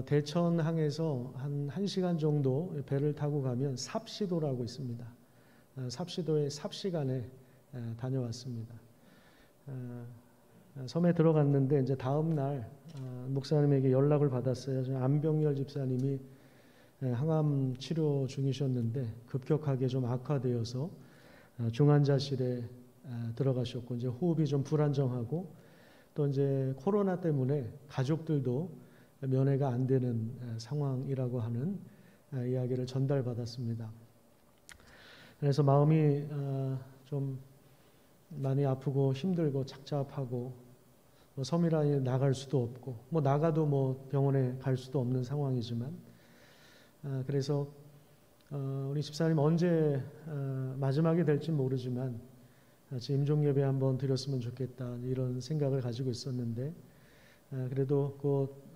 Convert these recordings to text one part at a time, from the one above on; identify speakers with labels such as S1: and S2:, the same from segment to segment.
S1: 대천항에서 한 1시간 정도 배를 타고 가면 삽시도라고 있습니다. 삽시도에 삽시간에 다녀왔습니다. 섬에 들어갔는데 이제 다음 날 목사님에게 연락을 받았어요. 안병열 집사님이 항암 치료 중이셨는데 급격하게 좀 악화되어서 중환자실에 들어가셨고 이제 호흡이 좀 불안정하고 또 이제 코로나 때문에 가족들도 면회가 안 되는 상황이라고 하는 이야기를 전달받았습니다. 그래서 마음이 좀 많이 아프고 힘들고 착잡하고 섬이라 나갈 수도 없고 나가도 병원에 갈 수도 없는 상황이지만 그래서 우리 집사님 언제 마지막이 될지 모르지만 같이 임종예배 한번 드렸으면 좋겠다 이런 생각을 가지고 있었는데 그래도 그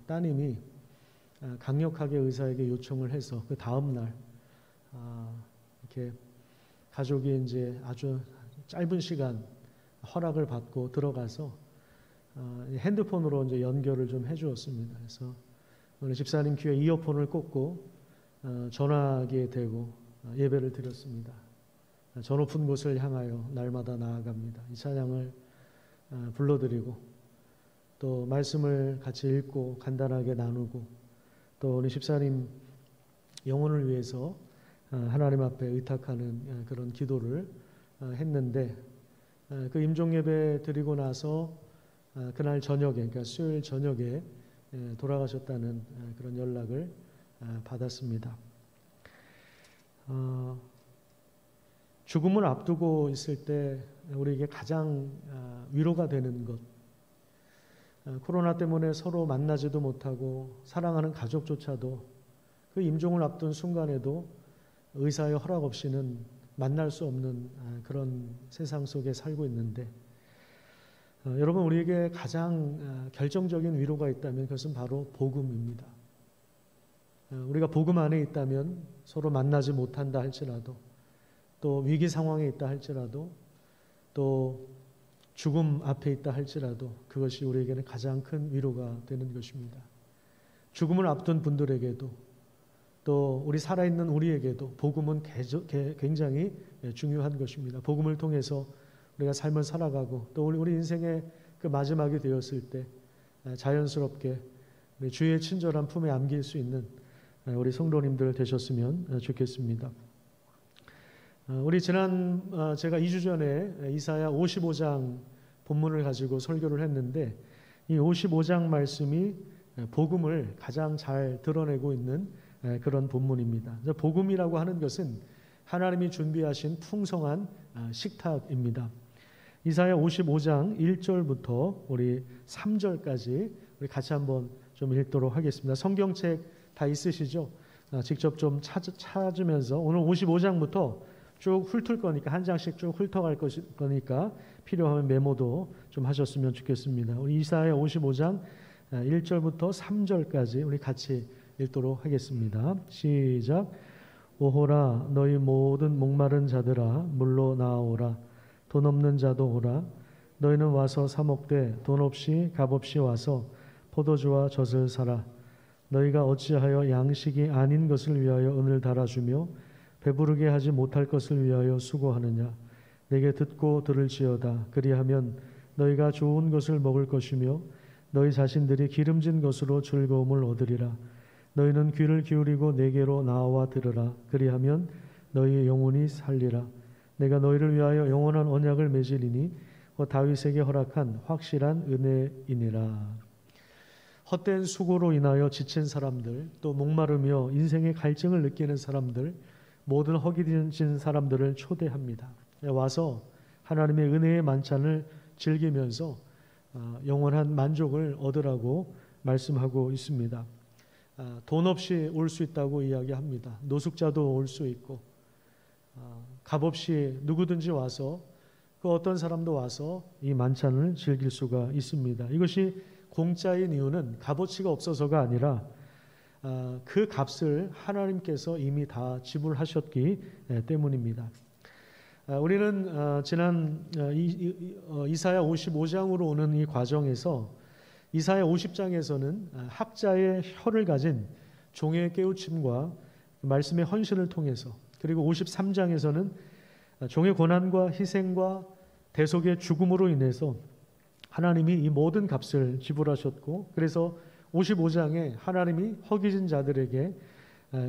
S1: 따님이 강력하게 의사에게 요청을 해서 그 다음 날 이렇게 가족이 이제 아주 짧은 시간 허락을 받고 들어가서 핸드폰으로 이제 연결을 좀 해주었습니다. 그래서 우리 집사님 귀에 이어폰을 꽂고 전화기에 대고 예배를 드렸습니다. 저 높은 곳을 향하여 날마다 나아갑니다. 이 찬양을 불러드리고 또 말씀을 같이 읽고 간단하게 나누고 또 우리 집사님 영혼을 위해서 하나님 앞에 의탁하는 그런 기도를 했는데 그 임종예배 드리고 나서 그날 저녁에 그러니까 수요일 저녁에 돌아가셨다는 그런 연락을 받았습니다. 죽음을 앞두고 있을 때 우리에게 가장 위로가 되는 것, 코로나 때문에 서로 만나지도 못하고 사랑하는 가족조차도 그 임종을 앞둔 순간에도 의사의 허락 없이는 만날 수 없는 그런 세상 속에 살고 있는데 여러분 우리에게 가장 결정적인 위로가 있다면 그것은 바로 복음입니다. 우리가 복음 안에 있다면 서로 만나지 못한다 할지라도 또 위기 상황에 있다 할지라도 또 죽음 앞에 있다 할지라도 그것이 우리에게는 가장 큰 위로가 되는 것입니다. 죽음을 앞둔 분들에게도 또 우리 살아있는 우리에게도 복음은 굉장히 중요한 것입니다. 복음을 통해서 우리가 삶을 살아가고 또 우리 인생의 그 마지막이 되었을 때 자연스럽게 우리 주의 친절한 품에 안길 수 있는 우리 성도님들 되셨으면 좋겠습니다. 우리 제가 2주 전에 이사야 55장 본문을 가지고 설교를 했는데 이 55장 말씀이 복음을 가장 잘 드러내고 있는 그런 본문입니다. 복음이라고 하는 것은 하나님이 준비하신 풍성한 식탁입니다. 이사야 55장 1절부터 우리 3절까지 우리 같이 한번 좀 읽도록 하겠습니다. 성경책 다 있으시죠? 직접 좀 찾으면서 오늘 55장부터 쭉 훑을 거니까 한 장씩 쭉 훑어갈 거니까 필요하면 메모도 좀 하셨으면 좋겠습니다. 우리 이사야 55장 1절부터 3절까지 우리 같이 읽도록 하겠습니다. 시작. 오호라 너희 모든 목마른 자들아 물로 나아오라. 돈 없는 자도 오라. 너희는 와서 사 먹되 돈 없이 값 없이 와서 포도주와 젖을 사라. 너희가 어찌하여 양식이 아닌 것을 위하여 은을 달아주며 배부르게 하지 못할 것을 위하여 수고하느냐. 내게 듣고 들을지어다. 그리하면 너희가 좋은 것을 먹을 것이며 너희 자신들이 기름진 것으로 즐거움을 얻으리라. 너희는 귀를 기울이고 내게로 나와 들으라. 그리하면 너희의 영혼이 살리라. 내가 너희를 위하여 영원한 언약을 맺으리니 다윗에게 허락한 확실한 은혜이니라. 헛된 수고로 인하여 지친 사람들, 또 목마르며 인생의 갈증을 느끼는 사람들, 모든 허기진 사람들을 초대합니다. 와서 하나님의 은혜의 만찬을 즐기면서 영원한 만족을 얻으라고 말씀하고 있습니다. 돈 없이 올 수 있다고 이야기합니다. 노숙자도 올 수 있고 값 없이 누구든지 와서 그 어떤 사람도 와서 이 만찬을 즐길 수가 있습니다. 이것이 공짜인 이유는 값어치가 없어서가 아니라 그 값을 하나님께서 이미 다 지불하셨기 때문입니다. 우리는 지난 이사야 55장으로 오는 이 과정에서 이사야 50장에서는 학자의 혀를 가진 종의 깨우침과 말씀의 헌신을 통해서, 그리고 53장에서는 종의 고난과 희생과 대속의 죽음으로 인해서 하나님이 이 모든 값을 지불하셨고, 그래서 55장에 하나님이 허기진 자들에게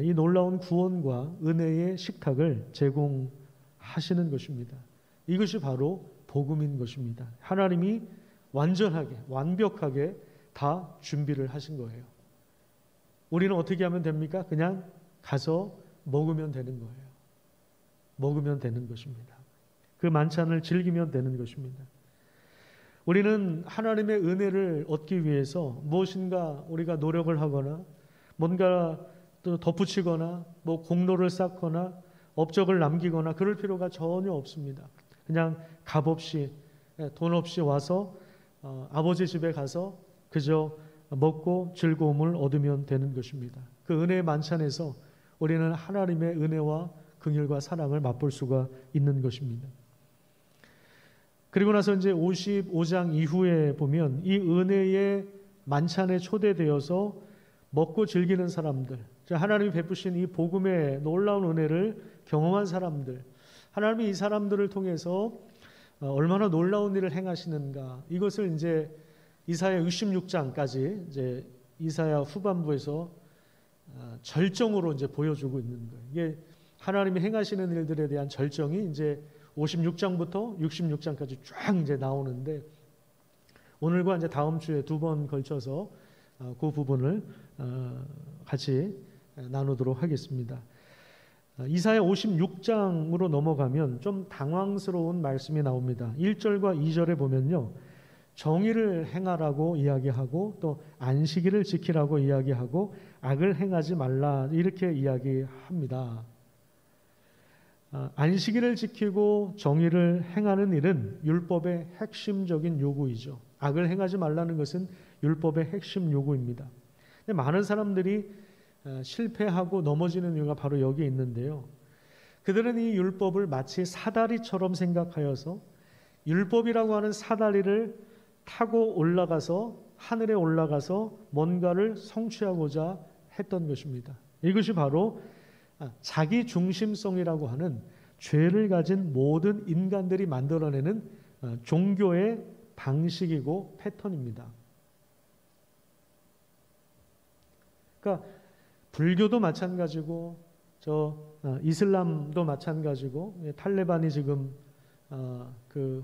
S1: 이 놀라운 구원과 은혜의 식탁을 제공하시는 것입니다. 이것이 바로 복음인 것입니다. 하나님이 완전하게, 완벽하게 다 준비를 하신 거예요. 우리는 어떻게 하면 됩니까? 그냥 가서 먹으면 되는 거예요. 먹으면 되는 것입니다. 그 만찬을 즐기면 되는 것입니다. 우리는 하나님의 은혜를 얻기 위해서 무엇인가 우리가 노력을 하거나 뭔가 또 덧붙이거나 뭐 공로를 쌓거나 업적을 남기거나 그럴 필요가 전혀 없습니다. 그냥 값없이, 돈 없이 와서 아버지 집에 가서 그저 먹고 즐거움을 얻으면 되는 것입니다. 그 은혜의 만찬에서 우리는 하나님의 은혜와 긍휼과 사랑을 맛볼 수가 있는 것입니다. 그리고 나서 이제 55장 이후에 보면 이 은혜의 만찬에 초대되어서 먹고 즐기는 사람들, 하나님이 베푸신 이 복음의 놀라운 은혜를 경험한 사람들, 하나님이 이 사람들을 통해서 얼마나 놀라운 일을 행하시는가, 이것을 이제 이사야 66장까지 이제 이사야 후반부에서 절정으로 이제 보여주고 있는 거예요. 이게 하나님이 행하시는 일들에 대한 절정이 이제 56장부터 66장까지 쫙 이제 나오는데, 오늘과 이제 다음 주에 두 번 걸쳐서 그 부분을 같이 나누도록 하겠습니다. 이사야 56장으로 넘어가면 좀 당황스러운 말씀이 나옵니다. 1절과 2절에 보면요, 정의를 행하라고 이야기하고 또 안식일을 지키라고 이야기하고 악을 행하지 말라 이렇게 이야기합니다. 안식일을 지키고 정의를 행하는 일은 율법의 핵심적인 요구이죠. 악을 행하지 말라는 것은 율법의 핵심 요구입니다. 근데 많은 사람들이 실패하고 넘어지는 이유가 바로 여기에 있는데요. 그들은 이 율법을 마치 사다리처럼 생각하여서 율법이라고 하는 사다리를 타고 올라가서 하늘에 올라가서 뭔가를 성취하고자 했던 것입니다. 이것이 바로 자기 중심성이라고 하는 죄를 가진 모든 인간들이 만들어내는 종교의 방식이고 패턴입니다. 그러니까 불교도 마찬가지고 이슬람도 마찬가지고, 탈레반이 지금 그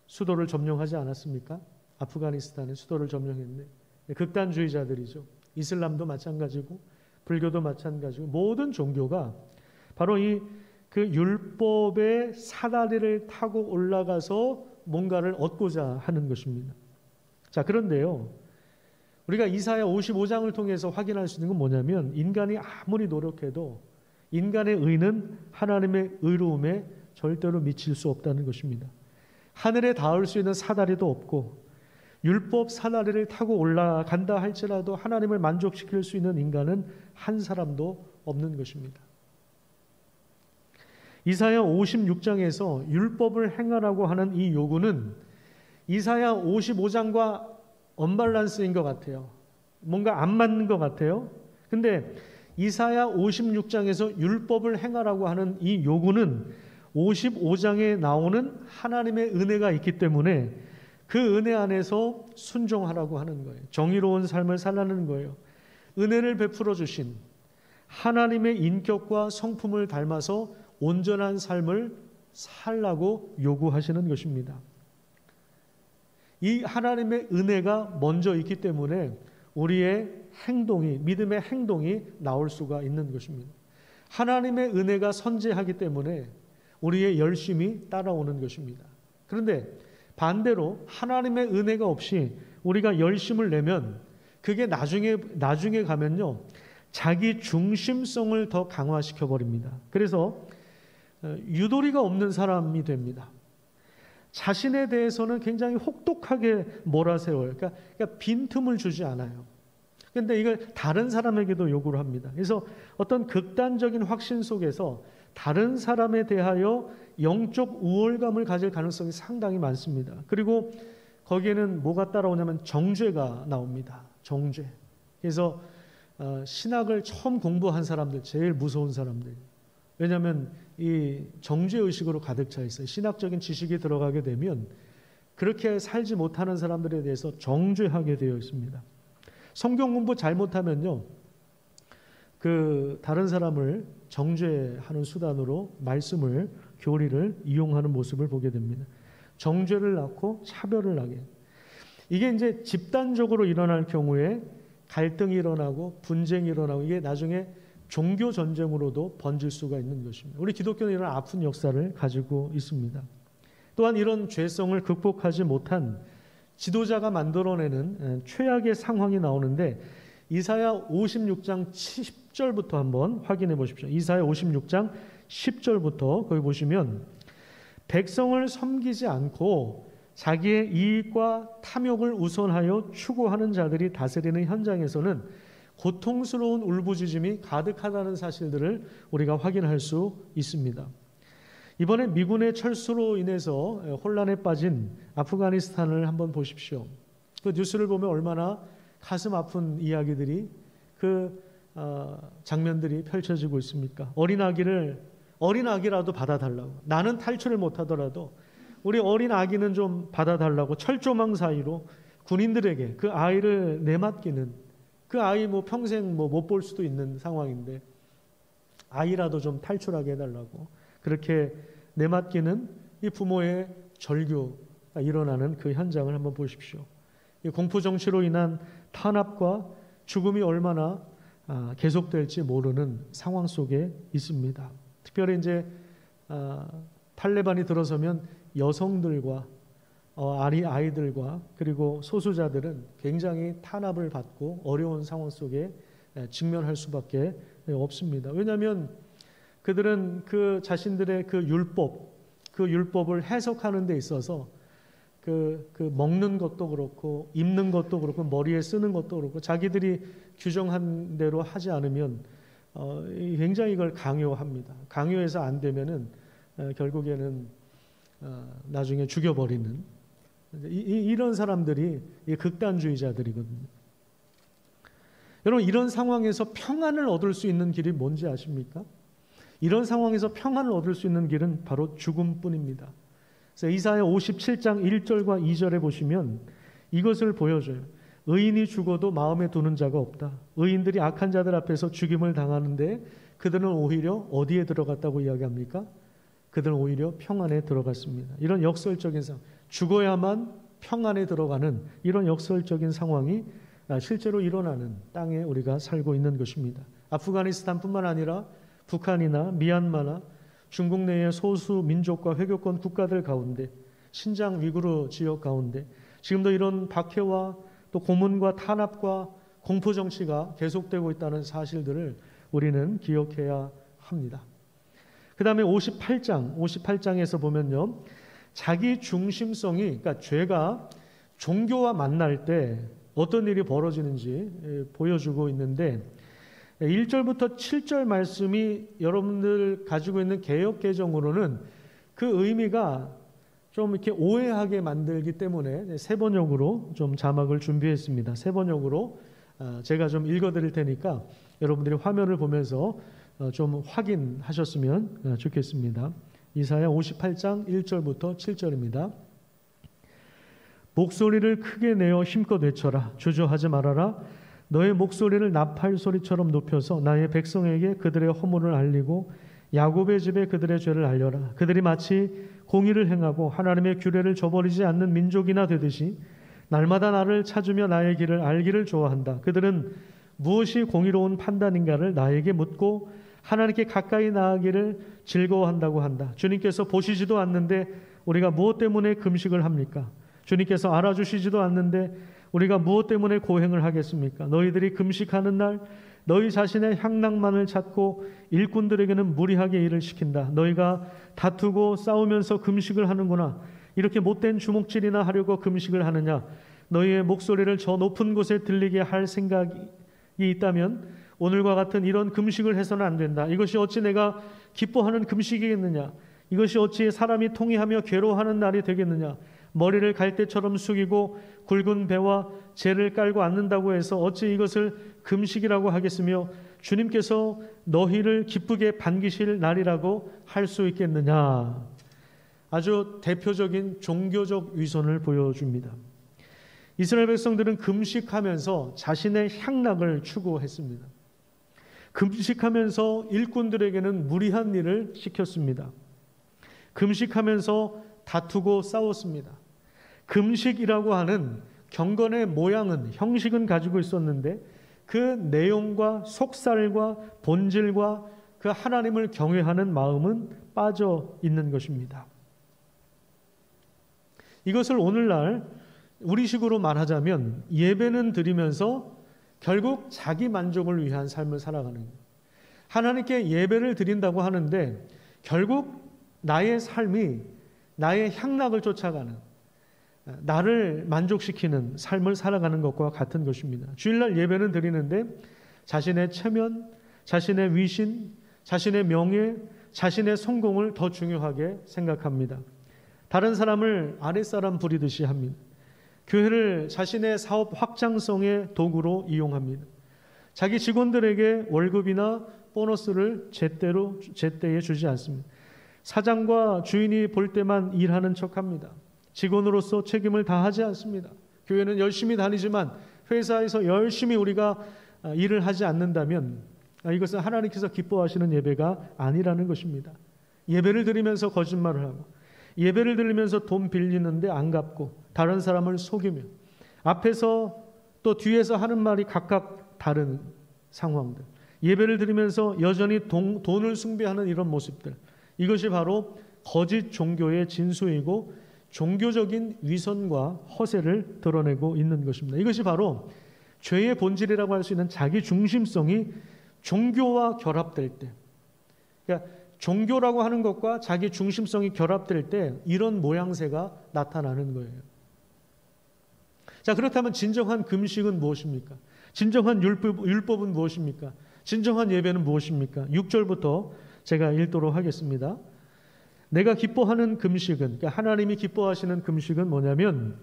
S1: 수도를 점령하지 않았습니까? 아프가니스탄의 수도를 점령했네. 극단주의자들이죠. 이슬람도 마찬가지고 불교도 마찬가지고 모든 종교가 바로 그 율법의 사다리를 타고 올라가서 뭔가를 얻고자 하는 것입니다. 자, 그런데요, 우리가 이사야 55장을 통해서 확인할 수 있는 건 뭐냐면, 인간이 아무리 노력해도 인간의 의는 하나님의 의로움에 절대로 미칠 수 없다는 것입니다. 하늘에 닿을 수 있는 사다리도 없고 율법 사다리를 타고 올라간다 할지라도 하나님을 만족시킬 수 있는 인간은 한 사람도 없는 것입니다. 이사야 56장에서 율법을 행하라고 하는 이 요구는 이사야 55장과 언밸런스인 것 같아요. 뭔가 안 맞는 것 같아요. 근데 이사야 56장에서 율법을 행하라고 하는 이 요구는 55장에 나오는 하나님의 은혜가 있기 때문에 그 은혜 안에서 순종하라고 하는 거예요. 정의로운 삶을 살라는 거예요. 은혜를 베풀어 주신 하나님의 인격과 성품을 닮아서 온전한 삶을 살라고 요구하시는 것입니다. 이 하나님의 은혜가 먼저 있기 때문에 우리의 행동이, 믿음의 행동이 나올 수가 있는 것입니다. 하나님의 은혜가 선재하기 때문에 우리의 열심이 따라오는 것입니다. 그런데 반대로 하나님의 은혜가 없이 우리가 열심을 내면 그게 나중에 가면요, 자기 중심성을 더 강화시켜 버립니다. 그래서 유도리가 없는 사람이 됩니다. 자신에 대해서는 굉장히 혹독하게 몰아세워요. 그러니까 빈틈을 주지 않아요. 그런데 이걸 다른 사람에게도 요구를 합니다. 그래서 어떤 극단적인 확신 속에서 다른 사람에 대하여 영적 우월감을 가질 가능성이 상당히 많습니다. 그리고 거기에는 뭐가 따라오냐면 정죄가 나옵니다. 정죄. 그래서 신학을 처음 공부한 사람들, 제일 무서운 사람들. 왜냐하면 이 정죄의식으로 가득 차 있어요. 신학적인 지식이 들어가게 되면 그렇게 살지 못하는 사람들에 대해서 정죄하게 되어 있습니다. 성경 공부 잘못하면요, 그 다른 사람을 정죄하는 수단으로 말씀을, 교리를 이용하는 모습을 보게 됩니다. 정죄를 낳고 차별을 하게. 이게 이제 집단적으로 일어날 경우에 갈등이 일어나고 분쟁이 일어나고 이게 나중에 종교 전쟁으로도 번질 수가 있는 것입니다. 우리 기독교는 이런 아픈 역사를 가지고 있습니다. 또한 이런 죄성을 극복하지 못한 지도자가 만들어내는 최악의 상황이 나오는데 이사야 56장 10절부터 한번 확인해 보십시오. 이사야 56장 10절부터 거기 보시면 백성을 섬기지 않고 자기의 이익과 탐욕을 우선하여 추구하는 자들이 다스리는 현장에서는 고통스러운 울부짖음이 가득하다는 사실들을 우리가 확인할 수 있습니다. 이번에 미군의 철수로 인해서 혼란에 빠진 아프가니스탄을 한번 보십시오. 그 뉴스를 보면 얼마나 가슴 아픈 이야기들이 장면들이 펼쳐지고 있습니까? 어린 아기라도 받아달라고. 나는 탈출을 못하더라도 우리 어린 아기는 좀 받아달라고 철조망 사이로 군인들에게 그 아이를 내맡기는, 그 아이 평생 못 볼 수도 있는 상황인데 아이라도 좀 탈출하게 해달라고 그렇게 내맡기는 이 부모의 절규가 일어나는 그 현장을 한번 보십시오. 이 공포 정치로 인한 탄압과 죽음이 얼마나 계속될지 모르는 상황 속에 있습니다. 특별히 이제 탈레반이 들어서면 여성들과 아이들과 그리고 소수자들은 굉장히 탄압을 받고 어려운 상황 속에 직면할 수밖에 없습니다. 왜냐하면 그들은 그 자신들의 그 율법을 해석하는 데 있어서 그 먹는 것도 그렇고 입는 것도 그렇고 머리에 쓰는 것도 그렇고 자기들이 규정한 대로 하지 않으면 굉장히 이걸 강요합니다. 강요해서 안 되면은 결국에는 나중에 죽여버리는 이런 사람들이 극단주의자들이거든요. 여러분, 이런 상황에서 평안을 얻을 수 있는 길이 뭔지 아십니까? 이런 상황에서 평안을 얻을 수 있는 길은 바로 죽음뿐입니다. 그래서 이사야 57장 1절과 2절에 보시면 이것을 보여줘요. 의인이 죽어도 마음에 두는 자가 없다. 의인들이 악한 자들 앞에서 죽임을 당하는데 그들은 오히려 어디에 들어갔다고 이야기합니까? 그들은 오히려 평안에 들어갔습니다. 이런 역설적인 상황, 죽어야만 평안에 들어가는 이런 역설적인 상황이 실제로 일어나는 땅에 우리가 살고 있는 것입니다. 아프가니스탄뿐만 아니라 북한이나 미얀마나 중국 내의 소수 민족과 회교권 국가들 가운데, 신장 위구르 지역 가운데 지금도 이런 박해와 또 고문과 탄압과 공포 정치가 계속되고 있다는 사실들을 우리는 기억해야 합니다. 그 다음에 58장에서 보면요, 자기 중심성이, 그러니까 죄가 종교와 만날 때 어떤 일이 벌어지는지 보여주고 있는데 1절부터 7절 말씀이 여러분들 가지고 있는 개역개정으로는 그 의미가 좀 이렇게 오해하게 만들기 때문에 세 번역으로 좀 자막을 준비했습니다. 세 번역으로 제가 좀 읽어드릴 테니까 여러분들이 화면을 보면서 좀 확인하셨으면 좋겠습니다. 이사야 58장 1절부터 7절입니다. 목소리를 크게 내어 힘껏 외쳐라. 주저하지 말아라. 너의 목소리를 나팔 소리처럼 높여서 나의 백성에게 그들의 허물을 알리고 야곱의 집에 그들의 죄를 알려라. 그들이 마치 공의를 행하고 하나님의 규례를 저버리지 않는 민족이나 되듯이 날마다 나를 찾으며 나의 길을 알기를 좋아한다. 그들은 무엇이 공의로운 판단인가를 나에게 묻고 하나님께 가까이 나아가기를 즐거워한다고 한다. 주님께서 보시지도 않는데 우리가 무엇 때문에 금식을 합니까? 주님께서 알아주시지도 않는데 우리가 무엇 때문에 고행을 하겠습니까? 너희들이 금식하는 날 너희 자신의 향락만을 찾고 일꾼들에게는 무리하게 일을 시킨다. 너희가 다투고 싸우면서 금식을 하는구나. 이렇게 못된 주먹질이나 하려고 금식을 하느냐? 너희의 목소리를 저 높은 곳에 들리게 할 생각이 있다면 오늘과 같은 이런 금식을 해서는 안 된다. 이것이 어찌 내가 기뻐하는 금식이겠느냐? 이것이 어찌 사람이 통회하며 괴로워하는 날이 되겠느냐? 머리를 갈대처럼 숙이고 굵은 배와 재를 깔고 앉는다고 해서 어찌 이것을 금식이라고 하겠으며 주님께서 너희를 기쁘게 반기실 날이라고 할 수 있겠느냐. 아주 대표적인 종교적 위선을 보여줍니다. 이스라엘 백성들은 금식하면서 자신의 향락을 추구했습니다. 금식하면서 일꾼들에게는 무리한 일을 시켰습니다. 금식하면서 다투고 싸웠습니다. 금식이라고 하는 경건의 모양은, 형식은 가지고 있었는데 그 내용과 속살과 본질과 그 하나님을 경외하는 마음은 빠져 있는 것입니다. 이것을 오늘날 우리식으로 말하자면 예배는 드리면서 결국 자기 만족을 위한 삶을 살아가는 거예요. 하나님께 예배를 드린다고 하는데 결국 나의 삶이 나의 향락을 쫓아가는, 나를 만족시키는 삶을 살아가는 것과 같은 것입니다. 주일날 예배는 드리는데 자신의 체면, 자신의 위신, 자신의 명예, 자신의 성공을 더 중요하게 생각합니다. 다른 사람을 아랫사람 부리듯이 합니다. 교회를 자신의 사업 확장성의 도구로 이용합니다. 자기 직원들에게 월급이나 보너스를 제때에 주지 않습니다. 사장과 주인이 볼 때만 일하는 척합니다. 직원으로서 책임을 다하지 않습니다. 교회는 열심히 다니지만 회사에서 열심히 우리가 일을 하지 않는다면 이것은 하나님께서 기뻐하시는 예배가 아니라는 것입니다. 예배를 드리면서 거짓말을 하고, 예배를 드리면서 돈 빌리는데 안 갚고, 다른 사람을 속이며, 앞에서 또 뒤에서 하는 말이 각각 다른 상황들, 예배를 드리면서 여전히 돈을 숭배하는 이런 모습들, 이것이 바로 거짓 종교의 진수이고 종교적인 위선과 허세를 드러내고 있는 것입니다. 이것이 바로 죄의 본질이라고 할 수 있는 자기 중심성이 종교와 결합될 때, 그러니까 종교라고 하는 것과 자기 중심성이 결합될 때 이런 모양새가 나타나는 거예요. 자, 그렇다면 진정한 금식은 무엇입니까? 진정한 율법은 무엇입니까? 진정한 예배는 무엇입니까? 6절부터 제가 읽도록 하겠습니다. 내가 기뻐하는 금식은, 그러니까 하나님이 기뻐하시는 금식은 뭐냐면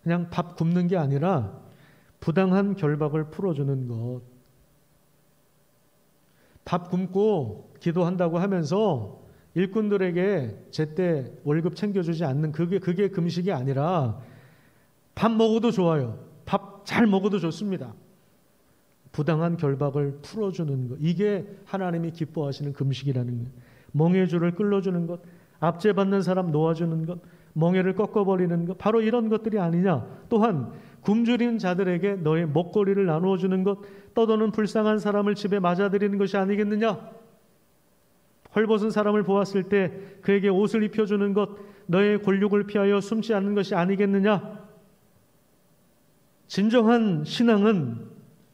S1: 그냥 밥 굶는 게 아니라 부당한 결박을 풀어주는 것. 밥 굶고 기도한다고 하면서 일꾼들에게 제때 월급 챙겨주지 않는 그게 금식이 아니라 밥 먹어도 좋아요. 밥 잘 먹어도 좋습니다. 부당한 결박을 풀어주는 것. 이게 하나님이 기뻐하시는 금식이라는 거예요. 멍해줄을 끌어주는 것, 압제받는 사람 놓아주는 것, 멍해를 꺾어버리는 것, 바로 이런 것들이 아니냐. 또한 굶주린 자들에게 너의 먹거리를 나누어 주는 것, 떠도는 불쌍한 사람을 집에 맞아들이는 것이 아니겠느냐. 헐벗은 사람을 보았을 때 그에게 옷을 입혀주는 것, 너의 곤욕을 피하여 숨지 않는 것이 아니겠느냐. 진정한 신앙은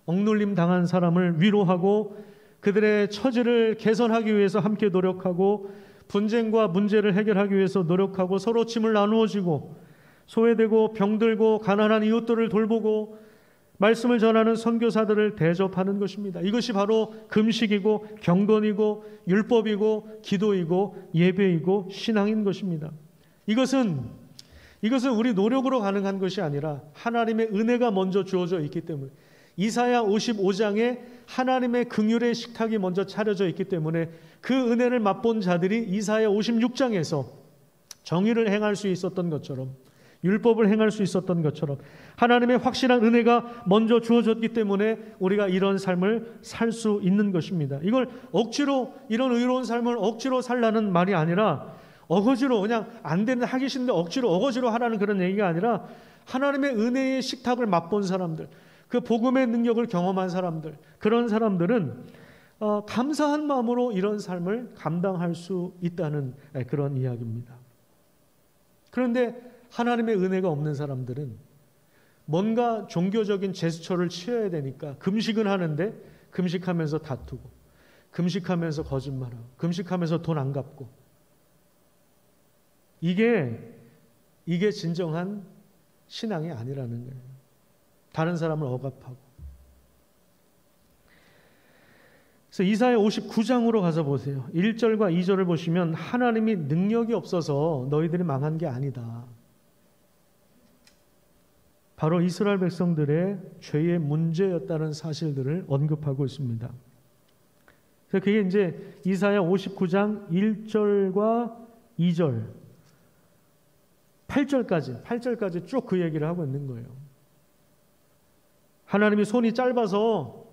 S1: 억눌림 당한 사람을 위로하고 그들의 처지를 개선하기 위해서 함께 노력하고 분쟁과 문제를 해결하기 위해서 노력하고 서로 짐을 나누어지고 소외되고 병들고 가난한 이웃들을 돌보고 말씀을 전하는 선교사들을 대접하는 것입니다. 이것이 바로 금식이고 경건이고 율법이고 기도이고 예배이고 신앙인 것입니다. 이것은 우리 노력으로 가능한 것이 아니라 하나님의 은혜가 먼저 주어져 있기 때문에, 이사야 55장에 하나님의 긍휼의 식탁이 먼저 차려져 있기 때문에 그 은혜를 맛본 자들이 이사야 56장에서 정의를 행할 수 있었던 것처럼, 율법을 행할 수 있었던 것처럼 하나님의 확실한 은혜가 먼저 주어졌기 때문에 우리가 이런 삶을 살 수 있는 것입니다. 이걸 억지로, 이런 의로운 삶을 억지로 살라는 말이 아니라 어거지로 그냥 안 되는, 하기 싫은데 억지로 어거지로 하라는 그런 얘기가 아니라 하나님의 은혜의 식탁을 맛본 사람들, 그 복음의 능력을 경험한 사람들, 그런 사람들은 감사한 마음으로 이런 삶을 감당할 수 있다는 그런 이야기입니다. 그런데 하나님의 은혜가 없는 사람들은 뭔가 종교적인 제스처를 취해야 되니까 금식은 하는데 금식하면서 다투고, 금식하면서 거짓말하고, 금식하면서 돈 안 갚고, 이게 진정한 신앙이 아니라는 거예요. 다른 사람을 억압하고. 그래서 이사야 59장으로 가서 보세요. 1절과 2절을 보시면 하나님이 능력이 없어서 너희들이 망한 게 아니다. 바로 이스라엘 백성들의 죄의 문제였다는 사실들을 언급하고 있습니다. 그래서 그게 이제 이사야 59장 1절과 2절, 8절까지 쭉 그 얘기를 하고 있는 거예요. 하나님이 손이 짧아서,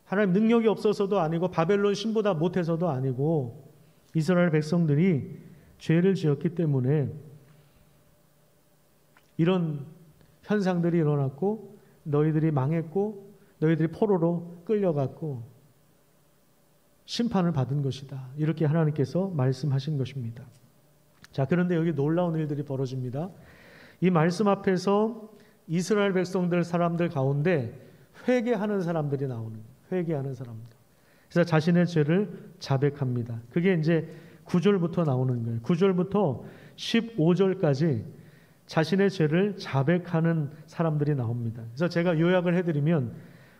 S1: 하나님 능력이 없어서도 아니고, 바벨론 신보다 못해서도 아니고, 이스라엘 백성들이 죄를 지었기 때문에 이런 현상들이 일어났고, 너희들이 망했고, 너희들이 포로로 끌려갔고 심판을 받은 것이다. 이렇게 하나님께서 말씀하신 것입니다. 자, 그런데 여기 놀라운 일들이 벌어집니다. 이 말씀 앞에서 이스라엘 백성들, 사람들 가운데 회개하는 사람들이 나오는 거예요. 회개하는 사람들. 그래서 자신의 죄를 자백합니다. 그게 이제 9절부터 나오는 거예요. 9절부터 15절까지 자신의 죄를 자백하는 사람들이 나옵니다. 그래서 제가 요약을 해드리면,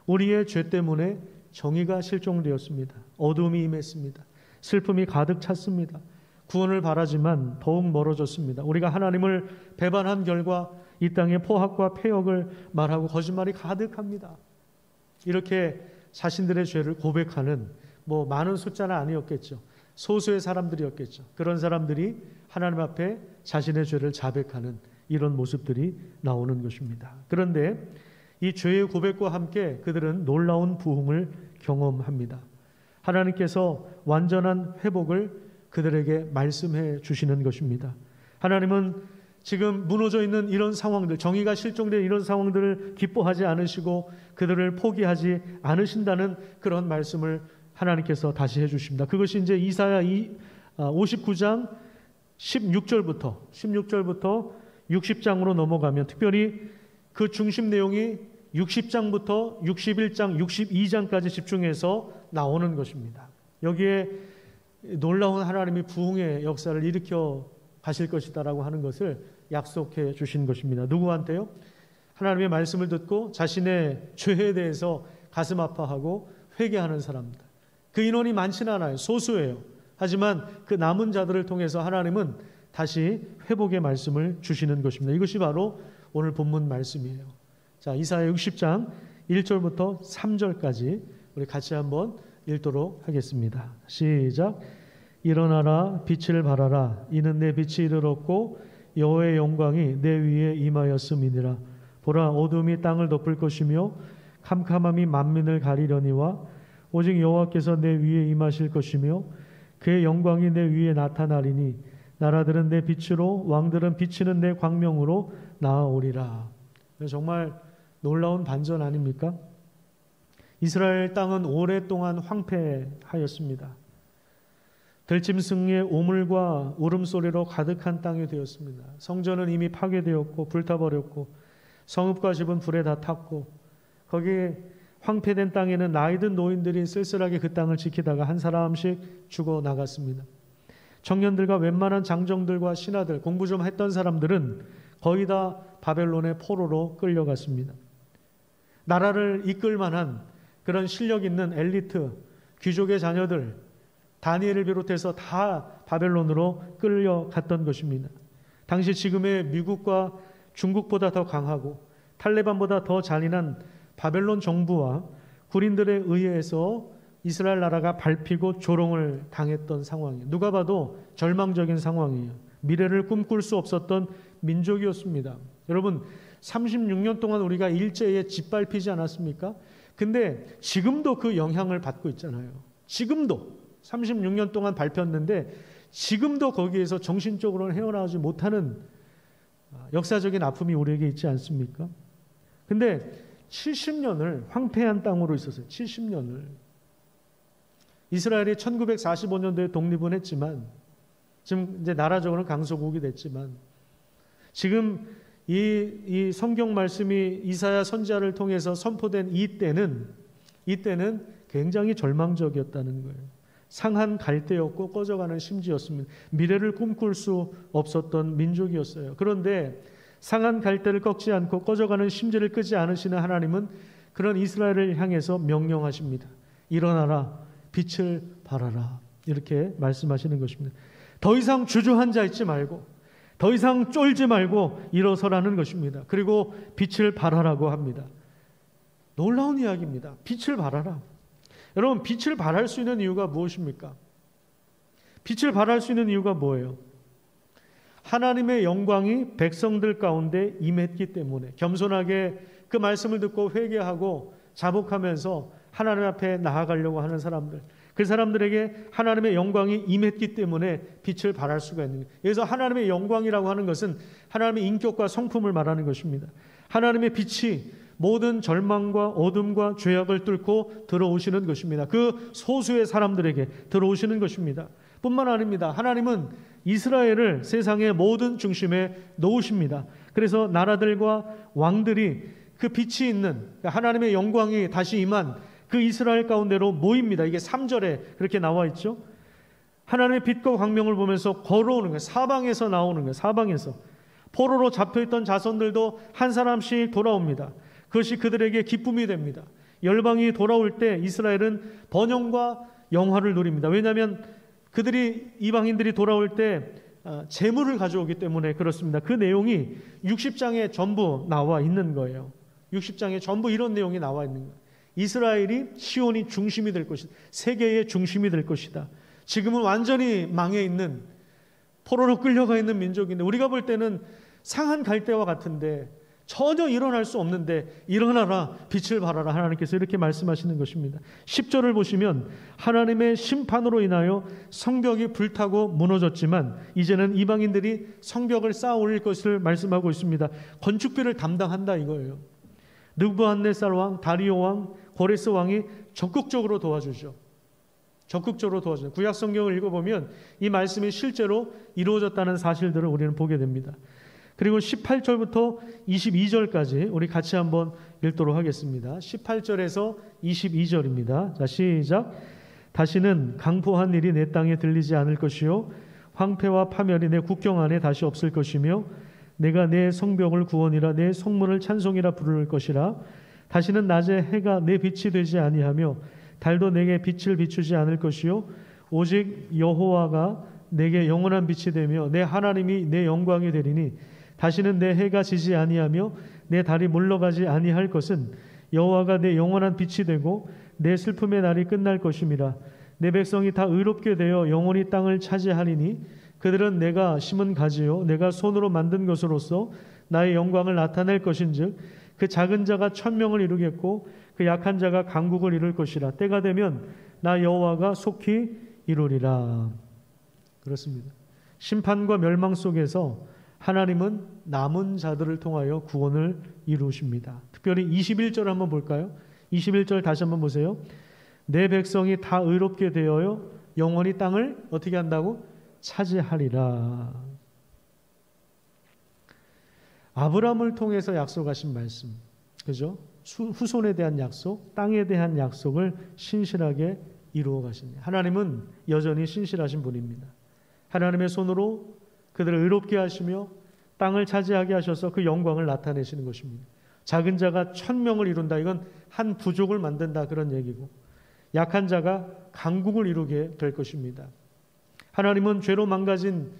S1: 우리의 죄 때문에 정의가 실종되었습니다. 어둠이 임했습니다. 슬픔이 가득 찼습니다. 구원을 바라지만 더욱 멀어졌습니다. 우리가 하나님을 배반한 결과 이 땅에 포악과 폐역을 말하고 거짓말이 가득합니다. 이렇게 자신들의 죄를 고백하는, 많은 숫자는 아니었겠죠. 소수의 사람들이었겠죠. 그런 사람들이 하나님 앞에 자신의 죄를 자백하는 이런 모습들이 나오는 것입니다. 그런데 이 죄의 고백과 함께 그들은 놀라운 부흥을 경험합니다. 하나님께서 완전한 회복을 그들에게 말씀해 주시는 것입니다. 하나님은 지금 무너져 있는 이런 상황들, 정의가 실종된 이런 상황들을 기뻐하지 않으시고 그들을 포기하지 않으신다는 그런 말씀을 하나님께서 다시 해주십니다. 그것이 이제 이사야 59장 16절부터 60장으로 넘어가면, 특별히 그 중심 내용이 60장부터 61장, 62장까지 집중해서 나오는 것입니다. 여기에 놀라운 하나님이 부흥의 역사를 일으켜 가실 것이다라고 하는 것을 약속해 주신 것입니다. 누구한테요? 하나님의 말씀을 듣고 자신의 죄에 대해서 가슴 아파하고 회개하는 사람들. 그 인원이 많지는 않아요. 소수예요. 하지만 그 남은 자들을 통해서 하나님은 다시 회복의 말씀을 주시는 것입니다. 이것이 바로 오늘 본문 말씀이에요. 자, 이사야 60장 1절부터 3절까지 우리 같이 한번 읽도록 하겠습니다. 시작. 일어나라, 빛을 발하라. 이는 내 빛이 이르렀고 여호와의 영광이 내 위에 임하였음이니라. 보라, 어둠이 땅을 덮을 것이며 캄캄함이 만민을 가리려니와 오직 여호와께서 내 위에 임하실 것이며 그의 영광이 내 위에 나타나리니 나라들은 내 빛으로, 왕들은 비치는 내 광명으로 나아오리라. 정말 놀라운 반전 아닙니까? 이스라엘 땅은 오랫동안 황폐하였습니다. 들짐승의 오물과 울음소리로 가득한 땅이 되었습니다. 성전은 이미 파괴되었고 불타버렸고 성읍과 집은 불에 다 탔고, 거기에 황폐된 땅에는 나이든 노인들이 쓸쓸하게 그 땅을 지키다가 한 사람씩 죽어 나갔습니다. 청년들과 웬만한 장정들과 신하들, 공부 좀 했던 사람들은 거의 다 바벨론의 포로로 끌려갔습니다. 나라를 이끌 만한 그런 실력 있는 엘리트, 귀족의 자녀들, 다니엘을 비롯해서 다 바벨론으로 끌려갔던 것입니다. 당시 지금의 미국과 중국보다 더 강하고 탈레반보다 더 잔인한 바벨론 정부와 군인들에 의해서 이스라엘 나라가 밟히고 조롱을 당했던 상황이에요. 누가 봐도 절망적인 상황이에요. 미래를 꿈꿀 수 없었던 민족이었습니다. 여러분, 36년 동안 우리가 일제에 짓밟히지 않았습니까? 근데 지금도 그 영향을 받고 있잖아요. 지금도 36년 동안 밟혔는데 지금도 거기에서 정신적으로는 헤어나오지 못하는 역사적인 아픔이 우리에게 있지 않습니까? 근데 70년을 황폐한 땅으로 있었어요. 70년을. 이스라엘이 1945년도에 독립은 했지만, 지금 이제 나라적으로는 강소국이 됐지만, 지금 이 성경 말씀이 이사야 선지자를 통해서 선포된 이때는 굉장히 절망적이었다는 거예요. 상한 갈대였고 꺼져가는 심지였습니다. 미래를 꿈꿀 수 없었던 민족이었어요. 그런데 상한 갈대를 꺾지 않고 꺼져가는 심지를 끄지 않으시는 하나님은 그런 이스라엘을 향해서 명령하십니다. 일어나라, 빛을 발하라. 이렇게 말씀하시는 것입니다. 더 이상 주저앉아 있지 말고, 더 이상 쫄지 말고 일어서라는 것입니다. 그리고 빛을 발하라고 합니다. 놀라운 이야기입니다. 빛을 발하라. 여러분, 빛을 발할 수 있는 이유가 무엇입니까? 빛을 발할 수 있는 이유가 뭐예요? 하나님의 영광이 백성들 가운데 임했기 때문에, 겸손하게 그 말씀을 듣고 회개하고 자복하면서 하나님 앞에 나아가려고 하는 사람들, 그 사람들에게 하나님의 영광이 임했기 때문에 빛을 발할 수가 있는 거예요. 그래서 하나님의 영광이라고 하는 것은 하나님의 인격과 성품을 말하는 것입니다. 하나님의 빛이 모든 절망과 어둠과 죄악을 뚫고 들어오시는 것입니다. 그 소수의 사람들에게 들어오시는 것입니다. 뿐만 아닙니다. 하나님은 이스라엘을 세상의 모든 중심에 놓으십니다. 그래서 나라들과 왕들이 그 빛이 있는 하나님의 영광이 다시 임한 그 이스라엘 가운데로 모입니다. 이게 3절에 그렇게 나와 있죠. 하나님의 빛과 광명을 보면서 걸어오는 거예요. 사방에서 나오는 거예요. 사방에서. 포로로 잡혀있던 자손들도 한 사람씩 돌아옵니다. 그것이 그들에게 기쁨이 됩니다. 열방이 돌아올 때 이스라엘은 번영과 영화를 누립니다. 왜냐하면 그들이, 이방인들이 돌아올 때 재물을 가져오기 때문에 그렇습니다. 그 내용이 60장에 전부 나와 있는 거예요. 60장에 전부 이런 내용이 나와 있는 거예요. 이스라엘이 시온이 중심이 될 것이다. 세계의 중심이 될 것이다. 지금은 완전히 망해 있는, 포로로 끌려가 있는 민족인데, 우리가 볼 때는 상한 갈대와 같은데 전혀 일어날 수 없는데 일어나라, 빛을 발하라, 하나님께서 이렇게 말씀하시는 것입니다. 10절을 보시면 하나님의 심판으로 인하여 성벽이 불타고 무너졌지만 이제는 이방인들이 성벽을 쌓아 올릴 것을 말씀하고 있습니다. 건축비를 담당한다 이거예요. 느부갓네살 왕, 다리오 왕, 고레스 왕이 적극적으로 도와주죠. 적극적으로 도와주죠. 구약 성경을 읽어보면 이 말씀이 실제로 이루어졌다는 사실들을 우리는 보게 됩니다. 그리고 18절부터 22절까지 우리 같이 한번 읽도록 하겠습니다. 18절에서 22절입니다. 자, 시작. 다시는 강포한 일이 내 땅에 들리지 않을 것이요 황폐와 파멸이 내 국경 안에 다시 없을 것이며 내가 내 성벽을 구원이라 내 성문을 찬송이라 부를 것이라. 다시는 낮에 해가 내 빛이 되지 아니하며 달도 내게 빛을 비추지 않을 것이요 오직 여호와가 내게 영원한 빛이 되며 내 하나님이 내 영광이 되리니 다시는 내 해가 지지 아니하며 내 달이 물러가지 아니할 것은 여호와가 내 영원한 빛이 되고 내 슬픔의 날이 끝날 것임이라. 내 백성이 다 의롭게 되어 영원히 땅을 차지하리니 그들은 내가 심은 가지요 내가 손으로 만든 것으로서 나의 영광을 나타낼 것인즉 그 작은 자가 천명을 이루겠고 그 약한 자가 강국을 이룰 것이라. 때가 되면 나 여호와가 속히 이루리라. 그렇습니다. 심판과 멸망 속에서 하나님은 남은 자들을 통하여 구원을 이루십니다. 특별히 21절 한번 볼까요? 21절 다시 한번 보세요. 내 백성이 다 의롭게 되어요 영원히 땅을 어떻게 한다고? 차지하리라. 아브라함을 통해서 약속하신 말씀, 그죠? 후손에 대한 약속, 땅에 대한 약속을 신실하게 이루어 가십니다. 하나님은 여전히 신실하신 분입니다. 하나님의 손으로 그들을 의롭게 하시며 땅을 차지하게 하셔서 그 영광을 나타내시는 것입니다. 작은 자가 천명을 이룬다, 이건 한 부족을 만든다 그런 얘기고, 약한 자가 강국을 이루게 될 것입니다. 하나님은 죄로 망가진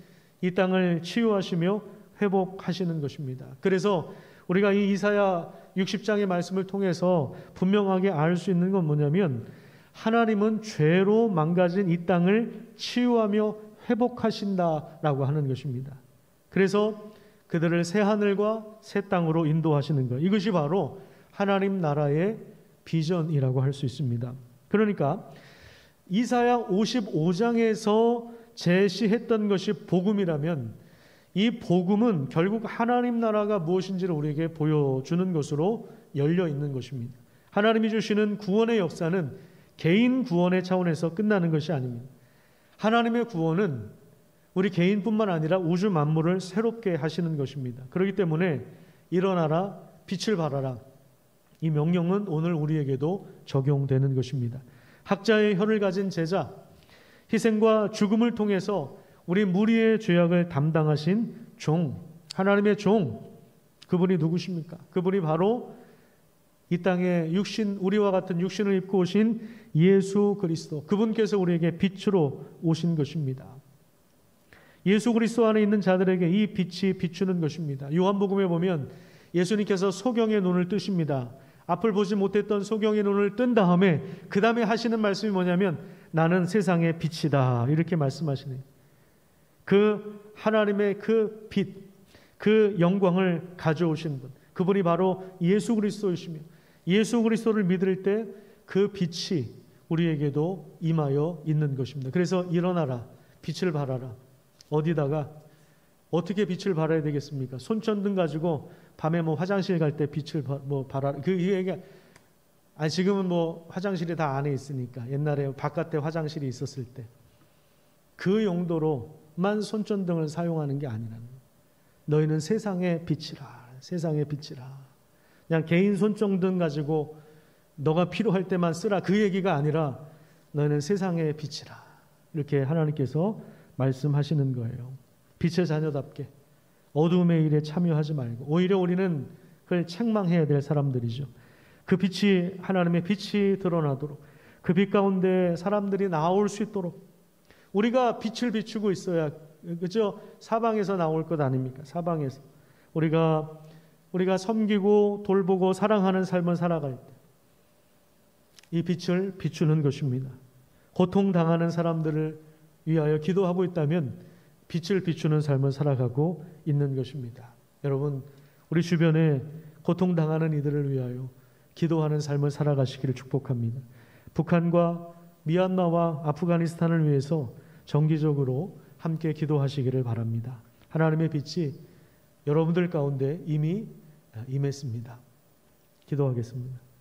S1: 이 땅을 치유하시며 회복하시는 것입니다. 그래서 우리가 이 이사야 60장의 말씀을 통해서 분명하게 알 수 있는 건 뭐냐면 하나님은 죄로 망가진 이 땅을 치유하며 회복하신다라고 하는 것입니다. 그래서 그들을 새 하늘과 새 땅으로 인도하시는 것, 이것이 바로 하나님 나라의 비전이라고 할 수 있습니다. 그러니까 이사야 55장에서 제시했던 것이 복음이라면 이 복음은 결국 하나님 나라가 무엇인지를 우리에게 보여주는 것으로 열려 있는 것입니다. 하나님이 주시는 구원의 역사는 개인 구원의 차원에서 끝나는 것이 아닙니다. 하나님의 구원은 우리 개인뿐만 아니라 우주 만물을 새롭게 하시는 것입니다. 그렇기 때문에 일어나라, 빛을 발하라, 이 명령은 오늘 우리에게도 적용되는 것입니다. 학자의 혀를 가진 제자, 희생과 죽음을 통해서 우리 무리의 죄악을 담당하신 종, 하나님의 종, 그분이 누구십니까? 그분이 바로 이 땅에 육신, 우리와 같은 육신을 입고 오신 예수 그리스도, 그분께서 우리에게 빛으로 오신 것입니다. 예수 그리스도 안에 있는 자들에게 이 빛이 비추는 것입니다. 요한복음에 보면 예수님께서 소경의 눈을 뜨십니다. 앞을 보지 못했던 소경의 눈을 뜬 다음에 그 다음에 하시는 말씀이 뭐냐면 나는 세상의 빛이다 이렇게 말씀하시네요. 그 하나님의 그 빛, 그 영광을 가져오신 분, 그분이 바로 예수 그리스도이시며 예수 그리스도를 믿을 때 그 빛이 우리에게도 임하여 있는 것입니다. 그래서 일어나라, 빛을 발하라. 어디다가 어떻게 빛을 발해야 되겠습니까? 손전등 가지고 밤에 뭐 화장실 갈 때 빛을 발하라. 그 얘기가 지금은 뭐 화장실이 다 안에 있으니까 옛날에 바깥에 화장실이 있었을 때 그 용도로만 손전등을 사용하는 게 아니라 너희는 세상의 빛이라. 세상의 빛이라. 그냥 개인 손전등 가지고 너가 필요할 때만 쓰라 그 얘기가 아니라 너희는 세상의 빛이라. 이렇게 하나님께서 말씀하시는 거예요. 빛의 자녀답게 어두움의 일에 참여하지 말고 오히려 우리는 그걸 책망해야 될 사람들이죠. 그 빛이 하나님의 빛이 드러나도록 그 빛 가운데 사람들이 나올 수 있도록 우리가 빛을 비추고 있어야 그죠? 사방에서 나올 것 아닙니까? 사방에서 우리가 섬기고 돌보고 사랑하는 삶을 살아갈 때 이 빛을 비추는 것입니다. 고통당하는 사람들을 위하여 기도하고 있다면 빛을 비추는 삶을 살아가고 있는 것입니다. 여러분, 우리 주변에 고통당하는 이들을 위하여 기도하는 삶을 살아가시기를 축복합니다. 북한과 미얀마와 아프가니스탄을 위해서 정기적으로 함께 기도하시기를 바랍니다. 하나님의 빛이 여러분들 가운데 이미 임했습니다. 기도하겠습니다.